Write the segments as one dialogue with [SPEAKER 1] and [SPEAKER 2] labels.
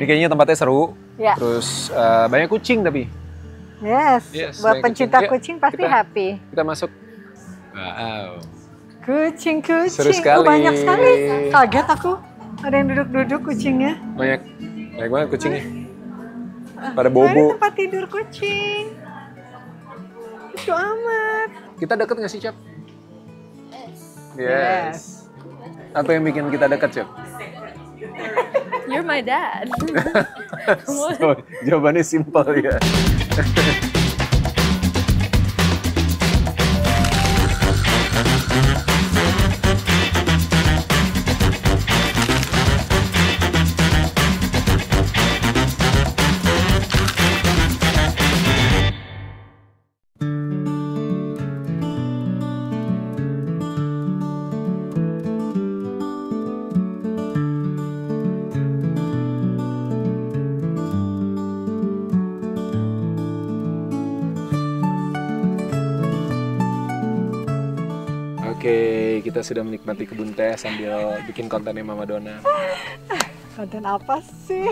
[SPEAKER 1] Ini kayaknya tempatnya seru.
[SPEAKER 2] Ya.
[SPEAKER 1] Terus banyak kucing tapi.
[SPEAKER 2] Yes, buat pencinta kucing pasti happy.
[SPEAKER 1] Kita masuk. Wow.
[SPEAKER 2] Kucing.
[SPEAKER 1] Seru sekali.
[SPEAKER 2] Oh, banyak sekali. Kaget aku. Ada yang duduk-duduk kucingnya.
[SPEAKER 1] Banyak banget kucingnya. Pada
[SPEAKER 2] Ini
[SPEAKER 1] bobo.
[SPEAKER 2] tempat tidur kucing. Lucu amat.
[SPEAKER 1] Kita deket nggak sih, Cap? Yes. Apa yang bikin kita deket, Cap?
[SPEAKER 3] You're my dad.
[SPEAKER 1] So, jawabannya simpel ya. Oke, kita sudah menikmati kebun teh sambil bikin kontennya Mama Dona.
[SPEAKER 2] Konten apa sih?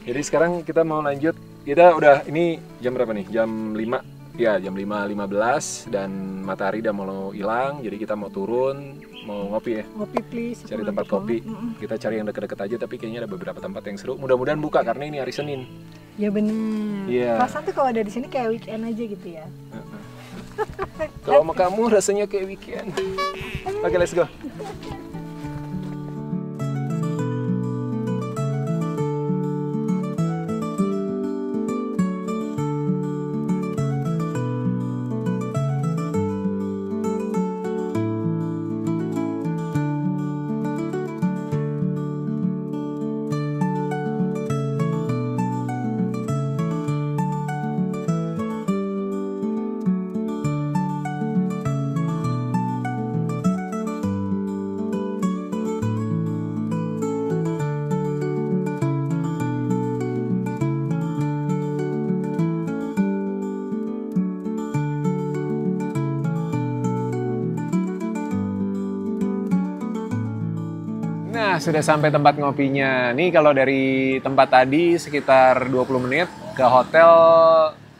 [SPEAKER 1] Jadi sekarang kita mau lanjut. Kita udah, ini jam berapa nih? Jam 5. Ya, jam 5.15 dan matahari udah mau hilang. Jadi kita mau turun, mau ngopi ya.
[SPEAKER 2] Ngopi please.
[SPEAKER 1] Cari tempat kopi. Kita cari yang deket-deket aja, tapi kayaknya ada beberapa tempat yang seru. Mudah-mudahan buka karena ini hari Senin.
[SPEAKER 2] Ya bener.
[SPEAKER 1] Iya.
[SPEAKER 2] Perasaan tuh kalau ada di sini kayak weekend aja gitu ya.
[SPEAKER 1] Kalau sama kamu rasanya kayak weekend. Oke, let's go. Nah, sudah sampai tempat ngopinya. Nih kalau dari tempat tadi sekitar 20 menit, ke hotel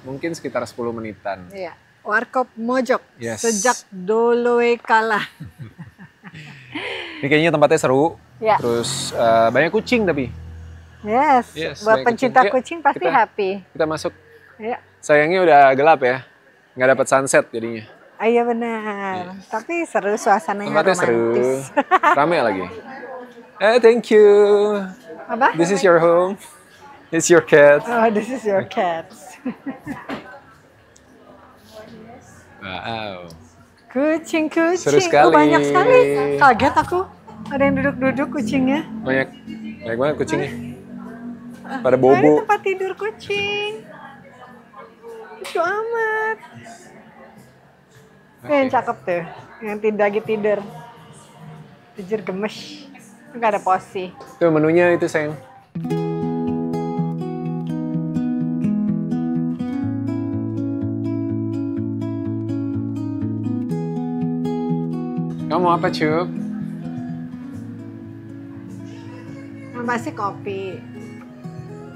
[SPEAKER 1] mungkin sekitar 10 menitan.
[SPEAKER 2] Iya. Warkop Mojok.
[SPEAKER 1] Yes.
[SPEAKER 2] Sejak doloe kalah.
[SPEAKER 1] Ini kayaknya tempatnya seru.
[SPEAKER 2] Ya.
[SPEAKER 1] Terus banyak kucing tapi.
[SPEAKER 2] Yes.
[SPEAKER 1] banyak
[SPEAKER 2] Buat pencinta
[SPEAKER 1] kucing.
[SPEAKER 2] kucing pasti happy.
[SPEAKER 1] Kita masuk.
[SPEAKER 2] Ya.
[SPEAKER 1] Sayangnya udah gelap ya. Nggak dapat sunset jadinya.
[SPEAKER 2] Ah, iya benar.
[SPEAKER 1] Yes.
[SPEAKER 2] Tapi seru suasananya
[SPEAKER 1] Tempatnya
[SPEAKER 2] romantis.
[SPEAKER 1] seru. Rame lagi. Thank you.
[SPEAKER 2] Apa?
[SPEAKER 1] This is your home. It's your cat.
[SPEAKER 2] Oh, this is your cat.
[SPEAKER 1] Wow.
[SPEAKER 2] Kucing.
[SPEAKER 1] Seru sekali.
[SPEAKER 2] Oh, banyak sekali. Kaget aku. Ada yang duduk-duduk kucingnya.
[SPEAKER 1] Banyak banget kucingnya. Pada
[SPEAKER 2] Ini
[SPEAKER 1] bobo.
[SPEAKER 2] tempat tidur kucing. Lucu amat. Yang cakep tuh. Yang lagi tidur. Tidur gemes. Nggak ada posi.
[SPEAKER 1] Tuh menunya itu sayang. Kamu mau apa, Cup?
[SPEAKER 2] Yang pasti kopi.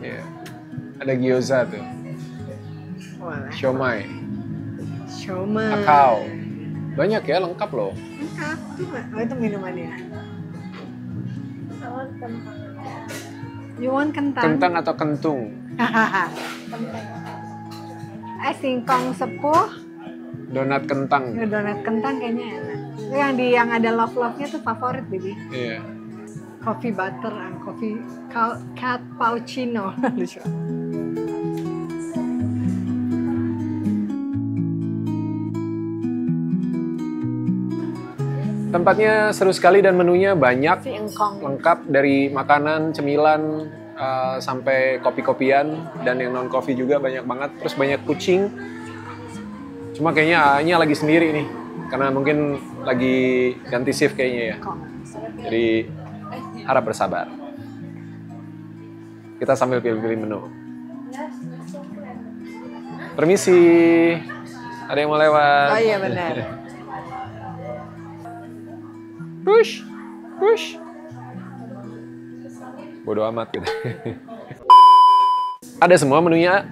[SPEAKER 1] Iya. Ada gyoza tuh.
[SPEAKER 2] Boleh.
[SPEAKER 1] Siomay.
[SPEAKER 2] Siomay.
[SPEAKER 1] Kakao. Banyak ya, lengkap loh.
[SPEAKER 2] Lengkap. Oh, itu minumannya. You want kentang?
[SPEAKER 1] Kentang atau kentung?
[SPEAKER 2] Singkong sepuh.
[SPEAKER 1] Donat kentang.
[SPEAKER 2] Donat kentang kayaknya enak. Yang ada love-nya tuh favorit, Bibi.
[SPEAKER 1] Iya.
[SPEAKER 2] Coffee butter and coffee cappuccino. Lucu.
[SPEAKER 1] Tempatnya seru sekali dan menunya banyak.
[SPEAKER 2] Si engkong.
[SPEAKER 1] Lengkap dari makanan, cemilan, sampai kopi-kopian. Dan yang non-coffee juga banyak banget. Terus banyak kucing. Cuma kayaknya A-nya lagi sendiri nih. Karena mungkin lagi ganti shift kayaknya ya. Jadi harap bersabar. Kita sambil pilih-pilih menu. Permisi. Ada yang mau lewat?
[SPEAKER 2] Oh iya benar.
[SPEAKER 1] Push. Bodo amat gitu. Ada semua menunya?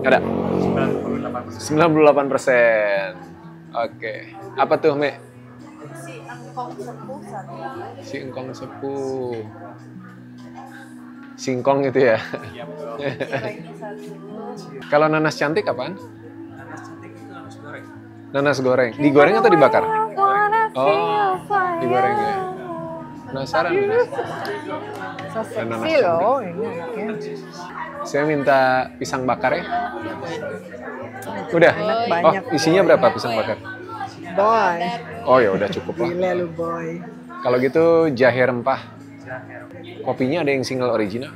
[SPEAKER 1] Ada? 98%. Oke. Apa tuh, Me? Si engkong sepuh. Singkong itu ya? Iya, betul. Kalau nanas cantik apaan?
[SPEAKER 4] Nanas cantik itu nanas goreng.
[SPEAKER 1] Nanas goreng. Digoreng atau dibakar? Oh, digoreng ya. Penasaran.
[SPEAKER 2] So
[SPEAKER 1] Dan nanas
[SPEAKER 2] seksi loh ini anaknya.
[SPEAKER 1] Saya minta pisang bakar ya. Udah?
[SPEAKER 2] Banyak.
[SPEAKER 1] Oh, isinya berapa pisang bakar?
[SPEAKER 2] Boy.
[SPEAKER 1] Oh ya udah cukup lah.
[SPEAKER 2] Gila lu boy.
[SPEAKER 1] Kalau gitu jahe rempah. Kopinya ada yang single original?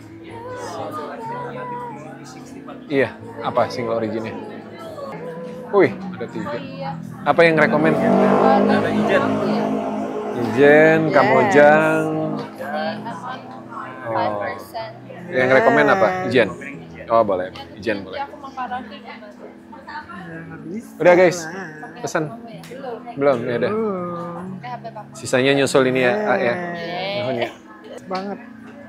[SPEAKER 1] Iya, apa single originnya? Wih, ada 3. Apa yang rekomen?
[SPEAKER 4] Ada ijen.
[SPEAKER 1] Ijen, Kamojang. Oh.
[SPEAKER 3] 5%.
[SPEAKER 1] Yang rekomen apa? Ijen. Oh boleh, Ijen boleh. Udah guys, pesan. Belum, ya udah. Sisanya nyusul ini ya, A ya. Nuhun ya.
[SPEAKER 2] Banget.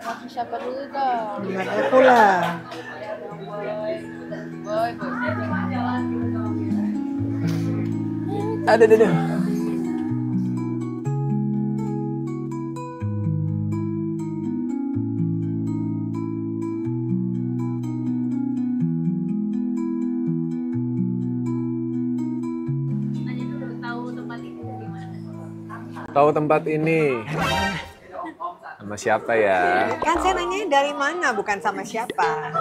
[SPEAKER 3] Masuk siapa dulu dong?
[SPEAKER 2] Ingat aku lah.
[SPEAKER 3] Boy.
[SPEAKER 1] Ada. Tahu tempat ini? Sama siapa ya?
[SPEAKER 2] Kan saya nanya dari mana, bukan sama siapa.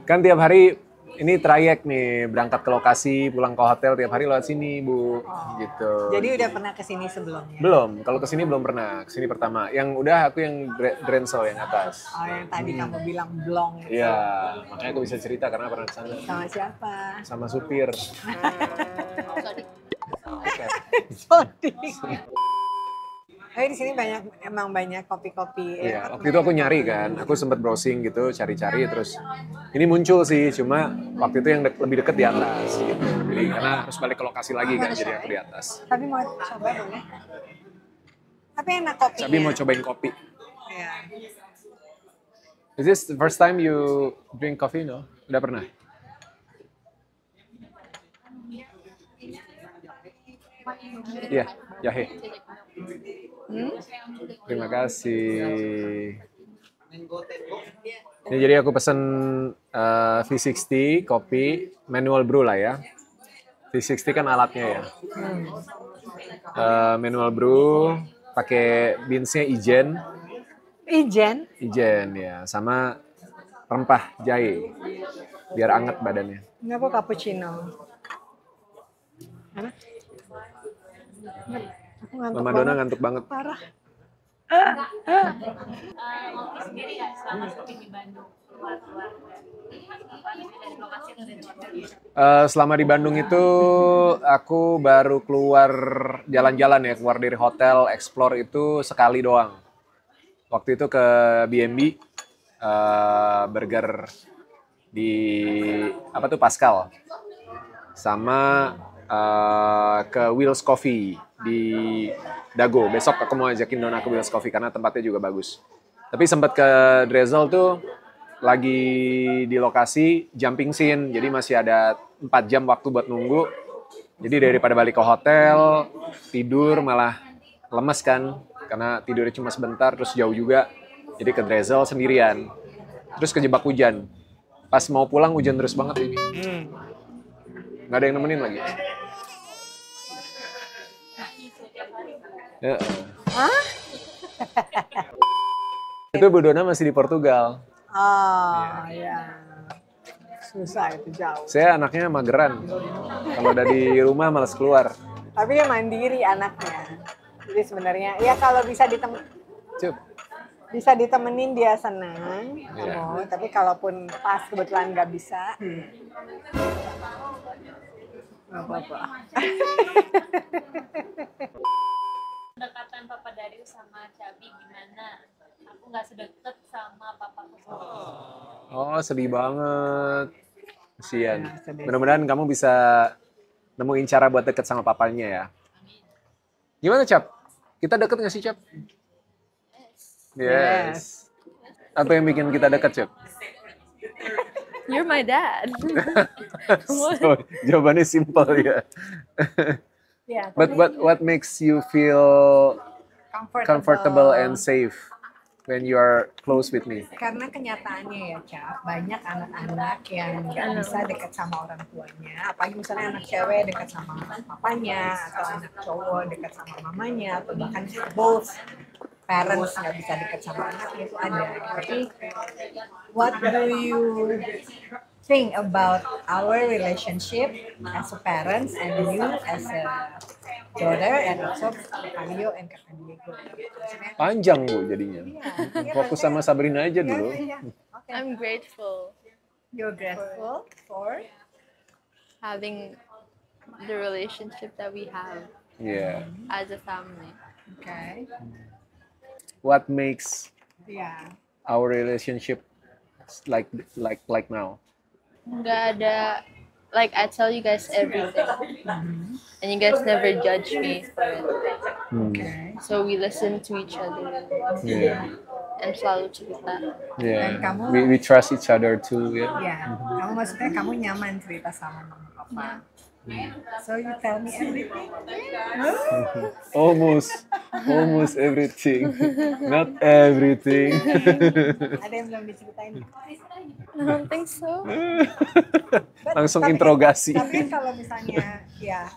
[SPEAKER 1] Kan tiap hari ini trayek nih, berangkat ke lokasi, pulang ke hotel tiap hari lewat sini, Bu. Gitu.
[SPEAKER 2] Jadi udah pernah kesini sebelumnya?
[SPEAKER 1] Belum, kalau kesini belum pernah. Kesini pertama. Yang udah aku yang Drenso yang atas.
[SPEAKER 2] Oh yang tadi kamu bilang blong itu.
[SPEAKER 1] Iya, makanya aku bisa cerita karena pernah kesana.
[SPEAKER 2] Sama siapa?
[SPEAKER 1] Sama supir.
[SPEAKER 2] Sorry. Di sini emang banyak kopi-kopi.
[SPEAKER 1] Iya, waktu itu aku nyari kan, aku sempat browsing gitu, cari-cari terus ini muncul sih, cuma waktu itu yang lebih deket di atas gitu. Jadi karena harus balik ke lokasi lagi kan, jadi aku di atas.
[SPEAKER 2] Tapi mau coba boleh? Tapi enak kopinya.
[SPEAKER 1] Tapi mau cobain kopi.
[SPEAKER 2] Iya.
[SPEAKER 1] Is this the first time you drink coffee? No? Udah pernah? Iya, jahe. Terima kasih. Ini jadi aku pesen V60 kopi manual brew lah ya. V60 kan alatnya ya. Manual brew pakai beansnya Ijen. Ijen ya, sama rempah jahe biar anget badannya.
[SPEAKER 2] Ini aku cappuccino. Enak? Aku ngantuk
[SPEAKER 1] Mama Dona
[SPEAKER 2] banget.
[SPEAKER 1] ngantuk banget.
[SPEAKER 2] Parah.
[SPEAKER 5] Ngopi sendiri nggak selama kopi di Bandung keluar-keluar dari lokasi atau dari hotel?
[SPEAKER 1] Selama di Bandung itu aku baru keluar jalan-jalan ya, keluar dari hotel, explore itu sekali doang. Waktu itu ke B&B, burger di apa tuh Pascal, sama ke Will's Coffee di Dago. Besok aku mau ajakin Dona ke Will's Coffee karena tempatnya juga bagus. Tapi sempat ke Drizzle tuh lagi di lokasi jumping scene, jadi masih ada 4 jam waktu buat nunggu. Jadi daripada balik ke hotel, tidur malah lemes kan, karena tidurnya cuma sebentar, terus jauh juga. Jadi ke Drizzle sendirian, terus kejebak hujan. Pas mau pulang hujan terus banget ini. Nggak ada yang nemenin lagi. Ya.
[SPEAKER 2] Hah?
[SPEAKER 1] Itu Bu Dona masih di Portugal.
[SPEAKER 2] Oh, iya. Susah itu jauh.
[SPEAKER 1] Saya anaknya mageran. Kalau udah di rumah malas keluar.
[SPEAKER 2] Tapi dia mandiri anaknya. Jadi sebenarnya ya kalau bisa ditemenin dia senang.
[SPEAKER 1] Iya.
[SPEAKER 2] Oh, tapi kalaupun pas kebetulan nggak bisa, nggak apa-apa.
[SPEAKER 5] Pendekatan Papa Darius sama Cabi gimana? Aku nggak sedekat sama papaku sendiri.
[SPEAKER 1] Oh, sedih banget. Kasian.
[SPEAKER 2] Ya, sedih.
[SPEAKER 1] Mudah-mudahan kamu bisa nemuin cara buat deket sama papanya ya. Gimana, Cap? Kita deket nggak sih, Cap? Yes. Apa yang bikin kita dekat, Cep?
[SPEAKER 3] You're my dad.
[SPEAKER 1] So, jawabannya simple ya.
[SPEAKER 2] Ya,
[SPEAKER 1] But what makes you feel comfortable and safe when you are close with me?
[SPEAKER 2] Karena kenyataannya ya, Cap, banyak anak-anak yang nggak bisa dekat sama orang tuanya. Apalagi misalnya anak cewek dekat sama papanya, atau anak cowok dekat sama mamanya, atau bahkan both parents nggak bisa dekat sama anaknya, itu ada. Tapi, what do you think about our relationship as a parents and you as a daughter and also Kak Rio and Kak Diego? Maksudnya,
[SPEAKER 1] Panjang Bu jadinya.
[SPEAKER 2] iya,
[SPEAKER 1] Fokus sama Sabrina aja dulu.
[SPEAKER 2] iya. Okay.
[SPEAKER 3] I'm grateful
[SPEAKER 2] You're grateful for
[SPEAKER 3] having the relationship that we have
[SPEAKER 1] Yeah.
[SPEAKER 3] as a family.
[SPEAKER 2] okay.
[SPEAKER 1] What makes
[SPEAKER 2] Yeah.
[SPEAKER 1] our relationship like now?
[SPEAKER 3] Nggak ada, like I tell you guys everything, and you guys never judge me for it.
[SPEAKER 2] Okay.
[SPEAKER 3] So we listen to each other
[SPEAKER 1] Yeah.
[SPEAKER 3] and selalu cerita.
[SPEAKER 1] Yeah.
[SPEAKER 2] Dan kamu-
[SPEAKER 1] We trust each other too. Yeah.
[SPEAKER 2] Ya, kamu maksudnya kamu nyaman cerita sama mama papa. So you tell me everything.
[SPEAKER 1] Almost everything. Not everything.
[SPEAKER 2] Ada yang belum diceritain?
[SPEAKER 3] I don't think so.
[SPEAKER 1] Langsung
[SPEAKER 2] Tapi-
[SPEAKER 1] interogasi.
[SPEAKER 2] Tapi kalau misalnya ya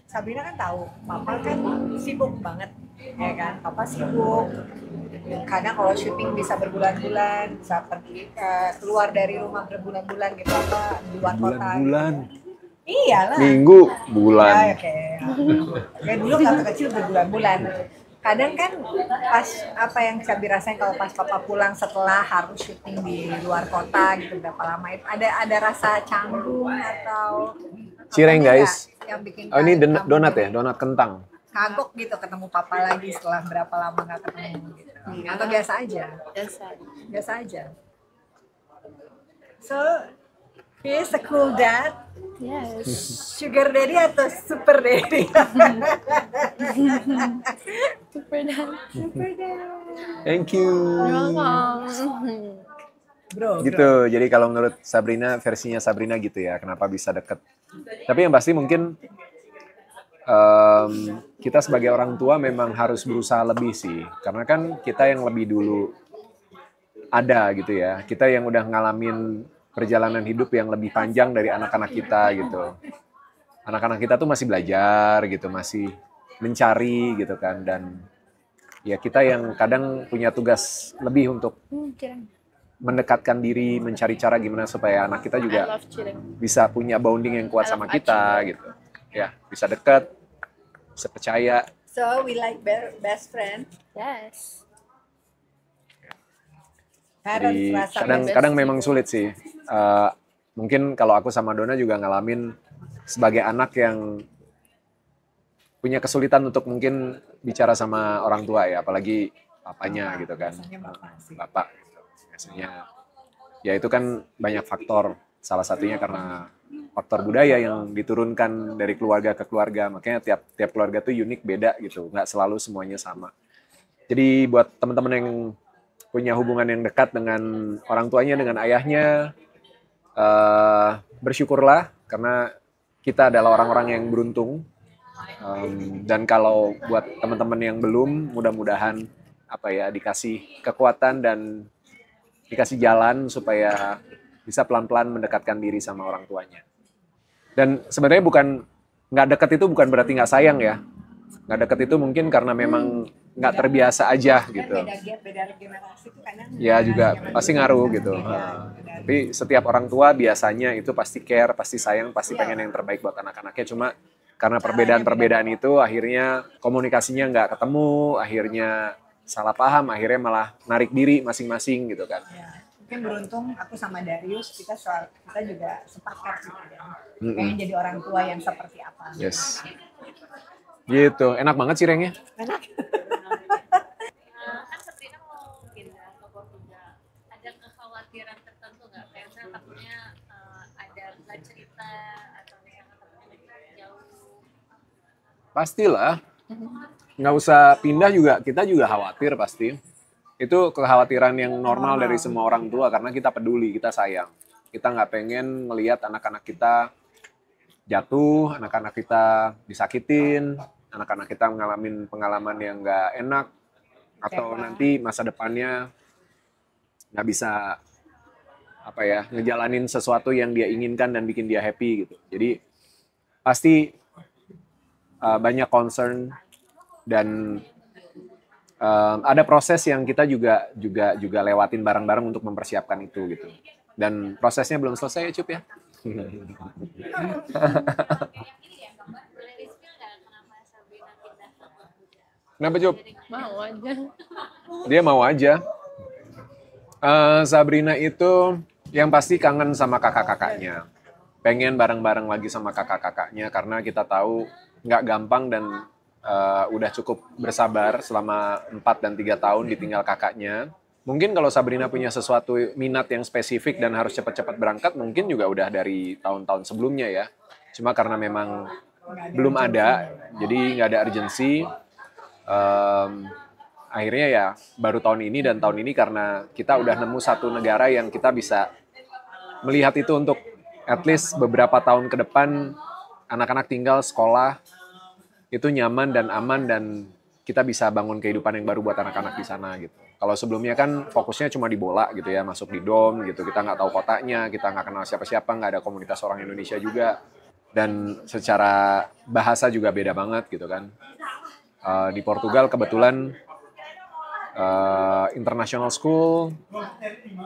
[SPEAKER 2] Sabrina kan tahu, papa kan sibuk banget, ya kan? Papa sibuk. Kadang kalau syuting bisa berbulan-bulan, bisa pergi keluar dari rumah berbulan-bulan gitu, apa di luar kota.
[SPEAKER 1] Bulan-bulan.
[SPEAKER 2] Iyalah.
[SPEAKER 1] Minggu,
[SPEAKER 2] Ya,
[SPEAKER 1] bulan.
[SPEAKER 2] oke. Ya dulu waktu kecil berbulan-bulan. Kadang kan pas apa yang bisa dirasain kalau pas papa pulang setelah harus syuting di luar kota gitu berapa lama itu ada rasa canggung atau
[SPEAKER 1] Cireng,
[SPEAKER 2] apanya
[SPEAKER 1] guys.
[SPEAKER 2] nggak yang bikin
[SPEAKER 1] Oh ini
[SPEAKER 2] kamu
[SPEAKER 1] donat ya, donat kentang.
[SPEAKER 2] kagok gitu ketemu papa lagi setelah berapa lama nggak ketemu gitu atau biasa aja biasa aja. So he is a cool dad.
[SPEAKER 3] Yes.
[SPEAKER 2] Sugar daddy atau super daddy?
[SPEAKER 3] Super dad.
[SPEAKER 2] Super daddy.
[SPEAKER 1] Thank you.
[SPEAKER 2] Bro,
[SPEAKER 1] Gitu. Jadi kalau menurut Sabrina, versinya Sabrina gitu ya. Kenapa bisa deket? Tapi yang pasti mungkin kita sebagai orang tua memang harus berusaha lebih sih. Karena kan kita yang lebih dulu ada gitu ya. Kita yang udah ngalamin perjalanan hidup yang lebih panjang dari anak-anak kita gitu. Anak-anak kita tuh masih belajar gitu, masih mencari gitu kan. Dan ya kita yang kadang punya tugas lebih untuk mendekatkan diri, mencari cara gimana supaya anak kita
[SPEAKER 3] I
[SPEAKER 1] juga
[SPEAKER 3] love cireng.
[SPEAKER 1] bisa punya bonding yang kuat
[SPEAKER 3] I
[SPEAKER 1] sama
[SPEAKER 3] love
[SPEAKER 1] kita gitu. Ya, bisa dekat, bisa percaya.
[SPEAKER 2] so we like best friend.
[SPEAKER 3] Yes.
[SPEAKER 2] Parents
[SPEAKER 1] Jadi
[SPEAKER 2] rasa
[SPEAKER 1] kadang memang sulit sih. Mungkin kalau aku sama Dona juga ngalamin sebagai anak yang punya kesulitan untuk mungkin bicara sama orang tua ya, apalagi papanya gitu kan.
[SPEAKER 2] biasanya bapak sih.
[SPEAKER 1] Bapak gitu. Biasanya ya itu kan banyak faktor. Salah satunya karena faktor budaya yang diturunkan dari keluarga ke keluarga. Makanya tiap keluarga tuh unik, beda gitu. Nggak selalu semuanya sama. Jadi buat teman-teman yang punya hubungan yang dekat dengan orang tuanya, dengan ayahnya, bersyukurlah karena kita adalah orang-orang yang beruntung. Dan kalau buat teman-teman yang belum, mudah-mudahan dikasih kekuatan dan dikasih jalan supaya bisa pelan-pelan mendekatkan diri sama orang tuanya. Dan sebenarnya nggak dekat itu bukan berarti nggak sayang ya. Nggak dekat itu mungkin karena memang nggak terbiasa aja gitu.
[SPEAKER 2] Beda generasi tuh kadang.
[SPEAKER 1] Ya juga pasti ngaruh gitu.
[SPEAKER 2] Beda.
[SPEAKER 1] Tapi setiap orang tua biasanya itu pasti care, pasti sayang, pasti pengen yang terbaik buat anak-anaknya. Cuma karena perbedaan-perbedaan itu akhirnya komunikasinya nggak ketemu, akhirnya salah paham, akhirnya malah narik diri masing-masing gitu kan.
[SPEAKER 2] Ya. Mungkin beruntung aku sama Darius kita juga sepakat gitu ya. Pengen jadi orang tua yang seperti apa.
[SPEAKER 1] Yes. Gitu, enak banget sih Rengnya.
[SPEAKER 2] Enak.
[SPEAKER 5] Kan Sabrina mau pindah ke Portugal. Ada kekhawatiran tertentu nggak? Kayak misalnya takutnya ada nggak cerita atau misalnya takutnya jauh.
[SPEAKER 1] Pastilah. Nggak usah pindah juga, kita juga khawatir pasti. Itu kekhawatiran yang normal dari semua orang tua karena kita peduli, kita sayang. Kita nggak pengen melihat anak-anak kita jatuh, anak-anak kita disakitin, anak-anak kita mengalami pengalaman yang nggak enak, atau nanti masa depannya nggak bisa ngejalanin sesuatu yang dia inginkan dan bikin dia happy gitu. Jadi pasti banyak concern dan ada proses yang kita juga lewatin bareng-bareng untuk mempersiapkan itu gitu. Dan prosesnya belum selesai ya Cup ya.
[SPEAKER 5] Yang ini ya Mbak, boleh di-spill nggak kenapa Sabrina pindah ke Portugal?
[SPEAKER 1] Kenapa Cup?
[SPEAKER 3] Mau aja.
[SPEAKER 1] Dia mau aja. Sabrina itu yang pasti kangen sama kakak-kakaknya. Pengen bareng-bareng lagi sama kakak-kakaknya karena kita tahu nggak gampang dan udah cukup bersabar selama 4 dan 3 tahun ditinggal kakaknya. Mungkin kalau Sabrina punya sesuatu minat yang spesifik dan harus cepat-cepat berangkat, mungkin juga udah dari tahun-tahun sebelumnya ya. Cuma karena memang belum ada, jadi nggak ada urgensi. Akhirnya ya baru tahun ini dan tahun ini karena kita udah nemu satu negara yang kita bisa melihat itu untuk at least beberapa tahun ke depan anak-anak tinggal sekolah itu nyaman dan aman dan kita bisa bangun kehidupan yang baru buat anak-anak di sana gitu. Kalau sebelumnya kan fokusnya cuma di bola gitu ya, masuk di dom gitu, kita nggak tahu kotanya, kita nggak kenal siapa-siapa, nggak ada komunitas orang Indonesia juga, dan secara bahasa juga beda banget gitu kan. Di Portugal kebetulan international school,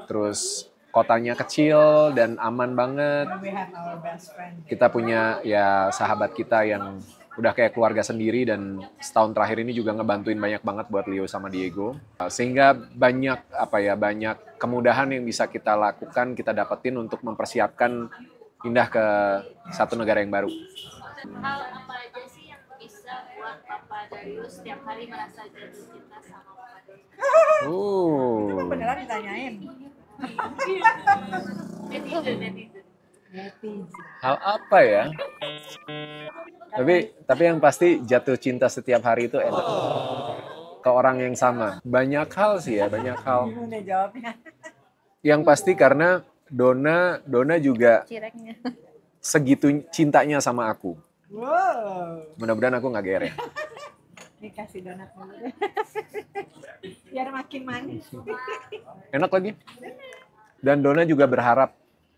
[SPEAKER 1] terus kotanya kecil dan aman banget.
[SPEAKER 2] We have our best friend.
[SPEAKER 1] Kita punya ya sahabat kita yang udah kayak keluarga sendiri dan setahun terakhir ini juga ngebantuin banyak banget buat Leo sama Diego. Sehingga banyak kemudahan yang bisa kita lakukan, kita dapetin untuk mempersiapkan pindah ke satu negara yang baru.
[SPEAKER 5] Hal apa aja sih yang bisa buat Papa Darius setiap hari merasa jatuh cinta sama Papa Darius?
[SPEAKER 2] Beneran ditanyain.
[SPEAKER 5] Netizen.
[SPEAKER 1] Hal apa ya? Tapi yang pasti jatuh cinta setiap hari itu enak. Ke orang yang sama. Banyak hal sih ya, banyak hal.
[SPEAKER 2] Gimana jawabnya?
[SPEAKER 1] Yang pasti karena Donna juga
[SPEAKER 3] Cireknya.
[SPEAKER 1] segitu cintanya sama aku.
[SPEAKER 2] Wow.
[SPEAKER 1] Mudah-mudahan aku nggak GR ya.
[SPEAKER 2] Dikasih donat dulu deh. Biar makin manis.
[SPEAKER 1] Enak lagi. Dan Donna juga berharap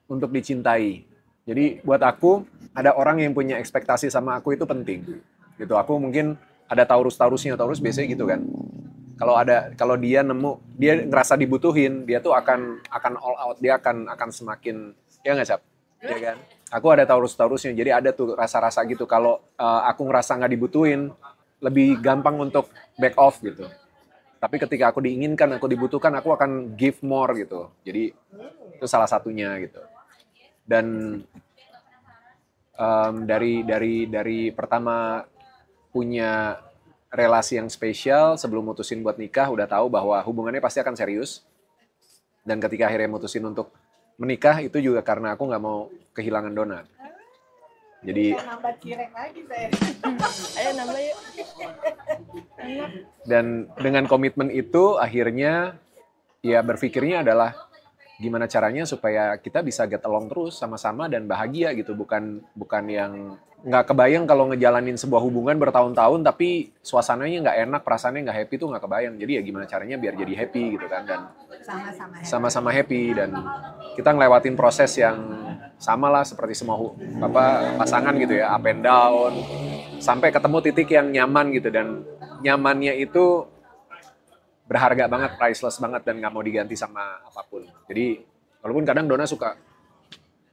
[SPEAKER 1] untuk dicintai. Jadi buat aku, ada orang yang punya ekspektasi sama aku itu penting. Gitu. Aku mungkin ada Taurus-Taurusnya, Taurus biasanya gitu kan. Kalau dia ngerasa dibutuhin, dia tuh akan all out, dia akan semakin, ya nggak Cap? Ya kan? Aku ada Taurus-Taurusnya, jadi ada tuh rasa-rasa gitu. Kalau aku ngerasa nggak dibutuhin, lebih gampang untuk back off gitu. Tapi ketika aku diinginkan, aku dibutuhkan, aku akan give more gitu. Jadi itu salah satunya gitu. Dan dari pertama punya relasi yang spesial sebelum mutusin buat nikah, udah tahu bahwa hubungannya pasti akan serius. Dan ketika akhirnya mutusin untuk menikah, itu juga karena aku nggak mau kehilangan Donna. Jadi
[SPEAKER 2] Nambah cireng lagi saya.
[SPEAKER 3] Ayo nambah yuk.
[SPEAKER 1] dan dengan komitmen itu akhirnya ya berpikirnya adalah gimana caranya supaya kita bisa get along terus sama-sama dan bahagia gitu, bukan yang nggak kebayang kalau ngejalanin sebuah hubungan bertahun-tahun tapi suasananya nggak enak, perasaannya nggak happy tuh nggak kebayang. Jadi ya gimana caranya biar jadi happy gitu kan, dan sama-sama happy dan kita ngelewatin proses yang sama lah seperti semua pasangan gitu ya, up and down sampai ketemu titik yang nyaman gitu, dan nyamannya itu berharga banget, priceless banget dan nggak mau diganti sama apapun. Jadi walaupun kadang Donna suka,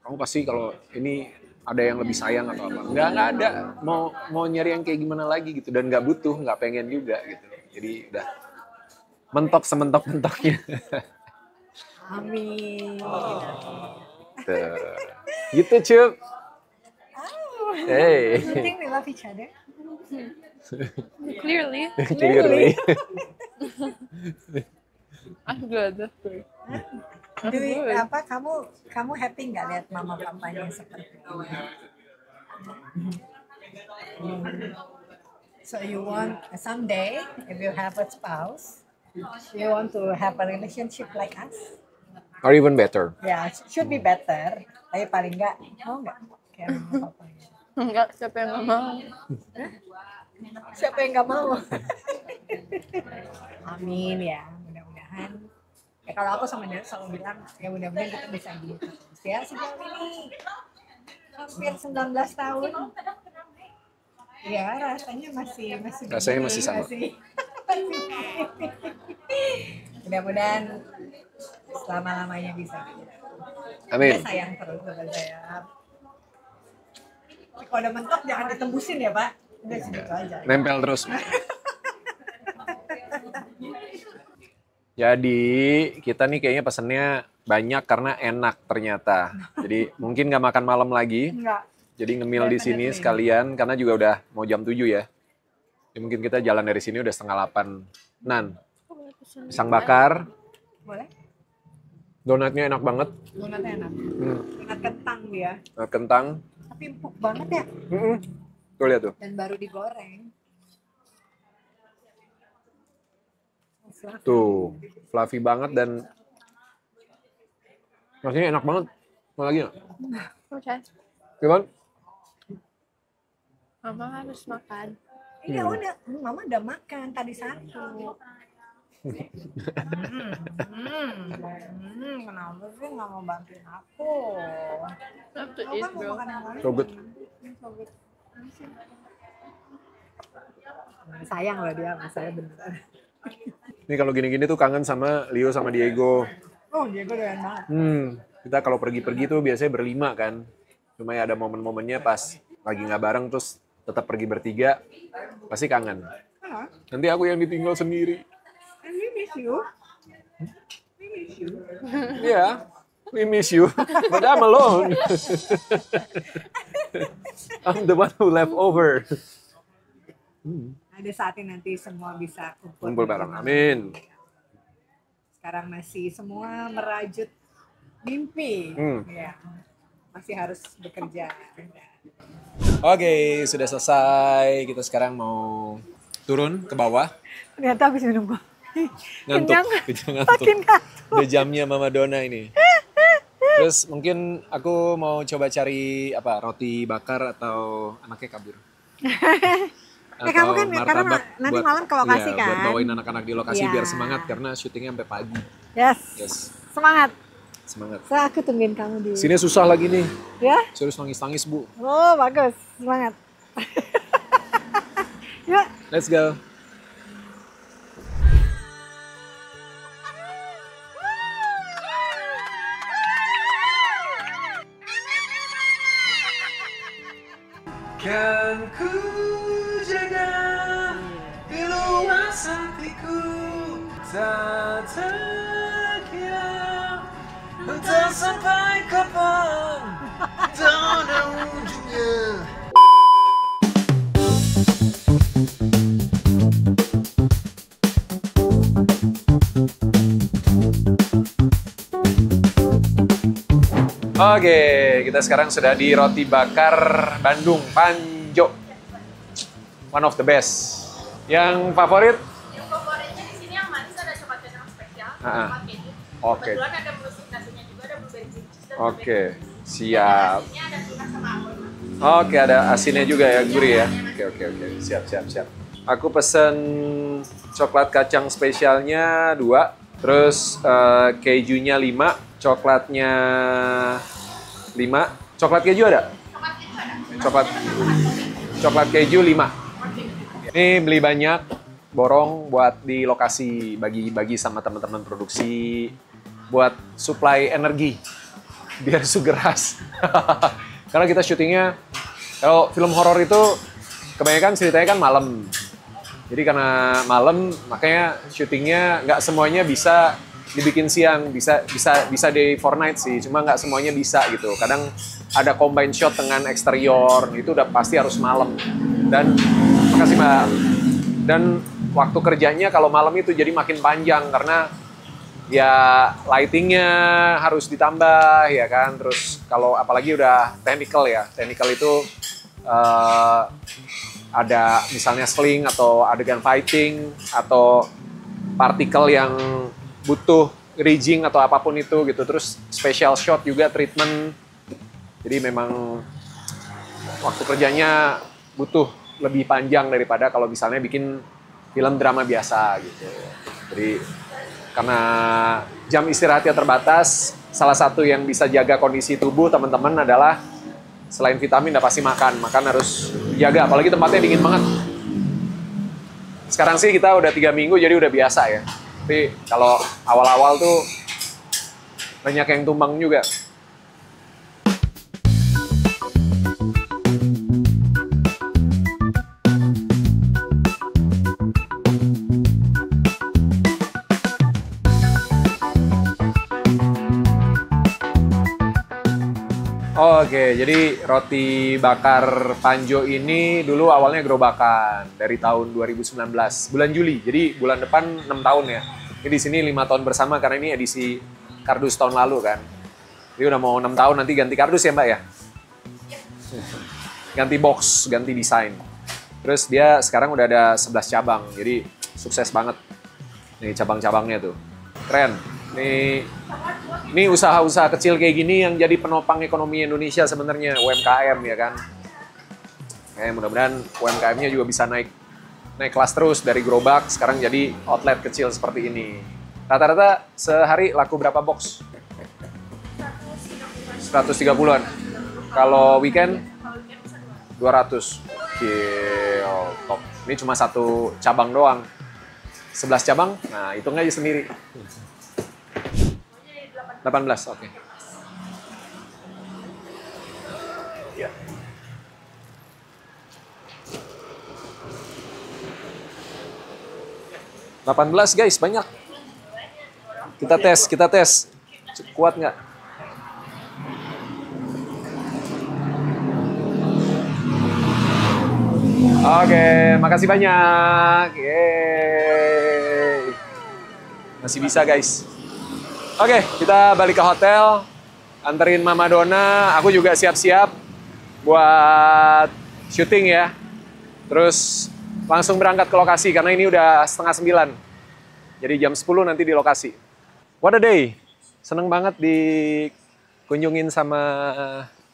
[SPEAKER 1] kamu pasti kalau ini ada yang lebih sayang atau apa, nggak ada, mau nyari yang kayak gimana lagi gitu, dan nggak butuh, nggak pengen juga gitu. Jadi udah mentok sementok-mentoknya.
[SPEAKER 2] Amin.
[SPEAKER 1] Tuh. Gitu Cup. Hey.
[SPEAKER 2] You think we love each other?
[SPEAKER 3] Clearly.
[SPEAKER 1] Clearly.
[SPEAKER 3] I'm good. That's good.
[SPEAKER 2] Kamu happy nggak lihat mama papanya seperti ini? So you want someday if you have a spouse, You want to have a relationship like us?
[SPEAKER 1] Or even better.
[SPEAKER 2] Ya, should be better. Tapi paling nggak, mau nggak? Kayak sama papanya.
[SPEAKER 3] Enggak, siapa yang nggak mau?
[SPEAKER 2] Siapa yang nggak mau? Amin ya, mudah-mudahan. Ya kalau aku sama dia selalu bilang, ya mudah-mudahan kita bisa gitu terus ya. Sejauh ini hampir 19 tahun. Ya rasanya masih
[SPEAKER 1] Rasanya masih sama.
[SPEAKER 2] Mudah-mudahan selama-lamanya bisa gitu.
[SPEAKER 1] Amin.
[SPEAKER 2] Dia sayang terus sama saya. Kalau udah mentok jangan ditembusin ya Pak. Udah segitu aja.
[SPEAKER 1] Nempel terus. Jadi kita nih kayaknya pesennya banyak karena enak ternyata. Jadi mungkin nggak makan malam lagi.
[SPEAKER 2] Enggak.
[SPEAKER 1] Jadi ngemil di sini sekalian karena juga udah mau jam 7 ya. Ya mungkin kita jalan dari sini udah 7:30. Nan, pisang bakar,
[SPEAKER 2] Boleh?
[SPEAKER 1] donatnya enak banget.
[SPEAKER 2] Donatnya enak. Donat kentang dia.
[SPEAKER 1] Donat kentang.
[SPEAKER 2] Tapi empuk banget ya.
[SPEAKER 1] Tuh lihat tuh.
[SPEAKER 2] Dan baru digoreng.
[SPEAKER 1] Tuh, fluffy banget dan rasanya enak banget. Mau lagi nggak?
[SPEAKER 3] Oke.
[SPEAKER 1] Gimana?
[SPEAKER 3] Mama harus makan.
[SPEAKER 2] Iya udah, Mama udah makan tadi satu. Kenapa sih nggak mau bantuin aku?
[SPEAKER 3] Have to
[SPEAKER 2] Aku
[SPEAKER 3] eat,
[SPEAKER 2] kan mau
[SPEAKER 3] bro.
[SPEAKER 2] makan yang lain.
[SPEAKER 1] So good.
[SPEAKER 2] Sayang loh dia sama saya beneran.
[SPEAKER 1] Ini kalau gini-gini tuh kangen sama Leo sama Diego.
[SPEAKER 2] Oh Diego doyan banget.
[SPEAKER 1] Kita kalau pergi-pergi tuh biasanya berlima kan. Cuma ya ada momen-momennya pas lagi nggak bareng terus tetap pergi bertiga, pasti kangen.
[SPEAKER 2] Hah?
[SPEAKER 1] Nanti aku yang ditinggal sendiri.
[SPEAKER 2] And we miss you. We miss you.
[SPEAKER 1] Yeah, we miss you, but I'm alone. I'm the one who left over.
[SPEAKER 2] Ada saatnya nanti semua bisa
[SPEAKER 1] Kumpul bareng, amin.
[SPEAKER 2] Sekarang masih semua merajut mimpi. Ya. Masih harus bekerja.
[SPEAKER 1] Oke, sudah selesai. Kita sekarang mau turun ke bawah.
[SPEAKER 2] Ternyata habis minum kopi.
[SPEAKER 1] Ngantuk, kita ngantuk. Udah jamnya Mama Dona ini. Terus mungkin aku mau coba cari apa roti bakar atau anaknya kabur.
[SPEAKER 2] Kamu kan karena nanti malam ke lokasi
[SPEAKER 1] iya,
[SPEAKER 2] kan.
[SPEAKER 1] Buat bawain anak-anak di lokasi
[SPEAKER 2] Iya.
[SPEAKER 1] biar semangat karena syutingnya sampai pagi.
[SPEAKER 2] Yes. Semangat.
[SPEAKER 1] Semangat.
[SPEAKER 2] So, aku tungguin kamu di.
[SPEAKER 1] Sini susah lagi nih.
[SPEAKER 2] Ya?
[SPEAKER 1] Serius nangis-nangis, Bu.
[SPEAKER 2] Oh, bagus. Semangat. Yuk.
[SPEAKER 1] Let's go. Kan ku jaga di luas hatiku, tak terkira entah sampai kapan, tak ada ujungnya. Oke, kita sekarang sudah di Roti Bakar Bandung, Panjo. One of the best. Yang favorit?
[SPEAKER 5] Yang favoritnya di sini yang manis ada coklat kacang spesial,
[SPEAKER 1] Ah.
[SPEAKER 5] coklat keju.
[SPEAKER 1] Oke.
[SPEAKER 5] Kebetulan ada musim nasinya juga, ada blueberry cream cheese dan
[SPEAKER 1] Oke,
[SPEAKER 5] blueberry.
[SPEAKER 1] siap.
[SPEAKER 5] Nasinya ada tuna sama abon.
[SPEAKER 1] Oke, ada asinnya juga ya, gurih ya. Oke. Siap. Aku pesen coklat kacang spesialnya 2, terus kejunya 5, coklatnya 5. Coklat keju ada?
[SPEAKER 5] Coklat keju ada.
[SPEAKER 1] Coklat keju 5. Ini beli banyak, borong buat di lokasi, bagi-bagi sama teman-teman produksi, buat supply energi, biar sugeras. Karena kita syutingnya, kalau film horor itu kebanyakan ceritanya kan malam. Jadi karena malam, makanya syutingnya nggak semuanya bisa dibikin siang, bisa di 4 night sih, cuma nggak semuanya bisa gitu. Kadang ada combine shot dengan eksterior, itu udah pasti harus malam. Dan makasih Mbak. Dan waktu kerjanya kalau malam itu jadi makin panjang karena ya lightingnya harus ditambah ya kan. Terus kalau apalagi udah technical ya, technical itu ada misalnya sling atau adegan fighting atau partikel yang butuh rigging atau apapun itu gitu. Terus special shot juga treatment. Jadi memang waktu kerjanya butuh lebih panjang daripada kalau misalnya bikin film drama biasa gitu. Jadi karena jam istirahatnya terbatas, salah satu yang bisa jaga kondisi tubuh teman-teman adalah selain vitamin udah pasti makan. Makan harus jaga, apalagi tempatnya dingin banget. Sekarang sih kita udah 3 minggu jadi udah biasa ya. Tapi kalau awal-awal tuh banyak yang tumbang juga. Oke, jadi roti bakar Panjo ini dulu awalnya gerobakan dari tahun 2019, bulan Juli. Jadi bulan depan 6 tahun ya. Ini di sini 5 tahun bersama karena ini edisi kardus tahun lalu kan. Jadi udah mau 6 tahun nanti ganti kardus ya Mbak ya? Ganti box, ganti desain. Terus dia sekarang udah ada 11 cabang, jadi sukses banget. Nih cabang-cabangnya tuh, keren. Ini usaha-usaha kecil kayak gini yang jadi penopang ekonomi Indonesia sebenarnya, UMKM ya kan. Mudah-mudahan UMKM-nya juga bisa naik kelas terus dari gerobak, sekarang jadi outlet kecil seperti ini. Rata-rata sehari laku berapa box? 130-an. Kalau weekend? 200. Gil, top. Ini cuma satu cabang doang. 11 cabang, nah hitung aja sendiri. 18, oke. Ya. Delapan belas guys, banyak. Kita tes. Kuat nggak? Oke, makasih banyak. Yeay. Masih bisa guys. Oke, kita balik ke hotel, anterin Mama Dona, aku juga siap-siap buat syuting ya. Terus langsung berangkat ke lokasi, karena ini udah 8:30. Jadi jam 10 nanti di lokasi. What a day! Seneng banget dikunjungin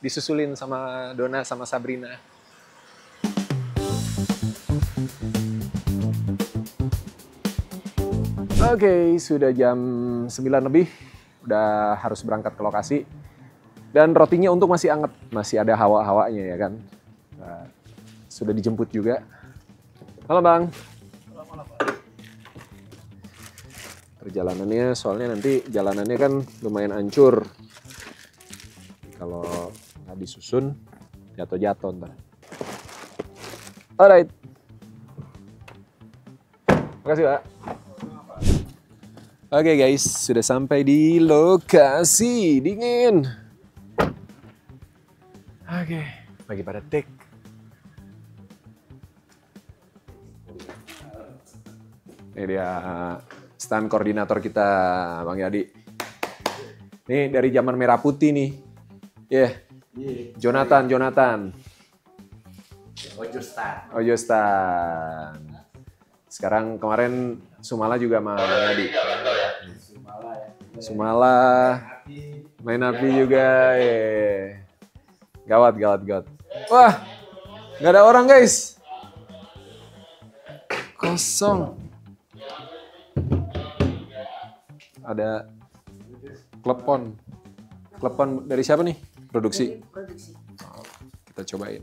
[SPEAKER 1] disusulin sama Dona sama Sabrina. Oke, sudah jam 9 lebih, udah harus berangkat ke lokasi. Dan rotinya untuk masih anget, masih ada hawa-hawanya ya kan. Nah, sudah dijemput juga. Halo Bang. Perjalanannya, soalnya nanti jalanannya kan lumayan hancur. Kalau nggak disusun, jatuh-jatuh ntar. Alright. Makasih Pak. Oke guys, sudah sampai di lokasi, dingin. Oke, lagi pada take. Ini dia stand koordinator kita, Bang Yadi. Ini dari zaman merah putih nih. Jonathan. Ojo Stan. Sekarang kemarin Sumala juga sama Bang Yadi. Sumala, main api juga. Gawat. Wah, nggak ada orang guys. Kosong. Ada klepon. Klepon dari siapa nih? Produksi. Oh, kita cobain.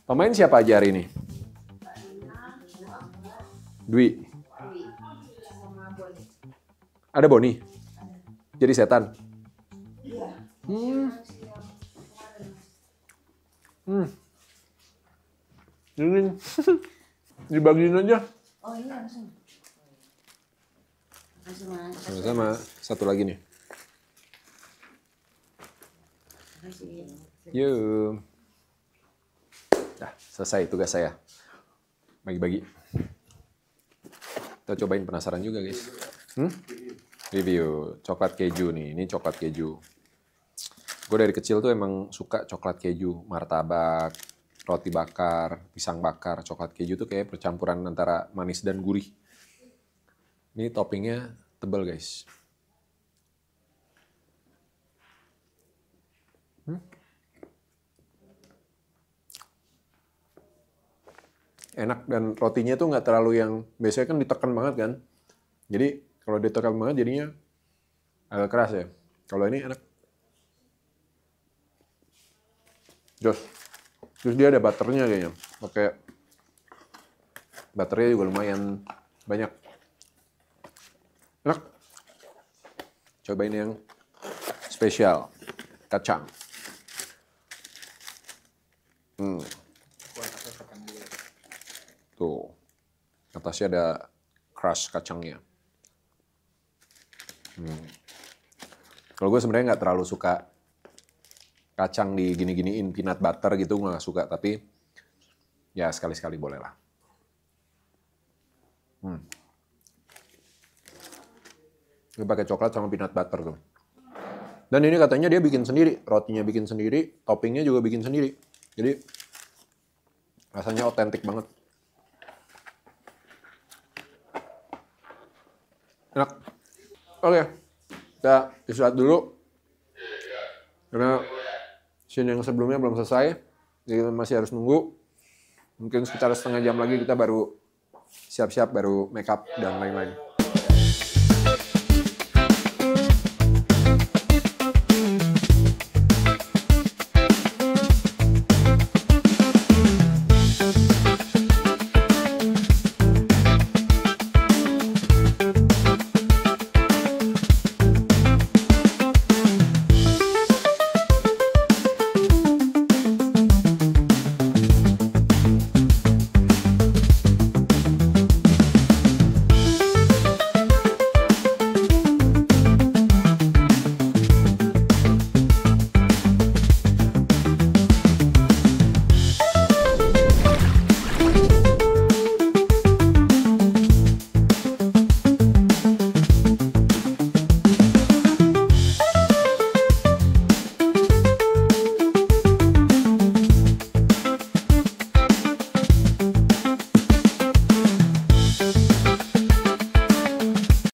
[SPEAKER 1] Pemain siapa aja hari ini? Dwi. Ada Boni? Jadi setan? Ini dibagiin aja.
[SPEAKER 6] Oh iya langsung.
[SPEAKER 1] Sama satu lagi nih. Yuk. Nah, selesai tugas saya. Bagi-bagi. Kita cobain, penasaran juga guys. Review coklat keju nih. Ini coklat keju. Gue dari kecil tuh emang suka coklat keju, martabak, roti bakar, pisang bakar, coklat keju tuh kayak percampuran antara manis dan gurih. Ini toppingnya tebal guys. Enak dan rotinya tuh nggak terlalu yang biasanya kan ditekan banget kan. Jadi kalau ditekan banget jadinya agak keras ya. Kalau ini enak. Jos. Terus dia ada butternya kayaknya. Pakai butternya juga lumayan banyak. Enak. Cobain yang spesial. Kacang. Tuh. Atasnya ada crush kacangnya. Kalau gue sebenarnya nggak terlalu suka kacang di gini-giniin peanut butter gitu, gue nggak suka. Tapi ya sekali-sekali boleh lah. Ini pakai coklat sama peanut butter tuh. Dan ini katanya dia bikin sendiri, rotinya bikin sendiri, toppingnya juga bikin sendiri. Jadi rasanya otentik banget. Enak. Oke, kita istirahat dulu. Karena scene yang sebelumnya belum selesai, jadi masih harus nunggu. Mungkin sekitar setengah jam lagi kita baru siap-siap, baru make up dan lain-lain.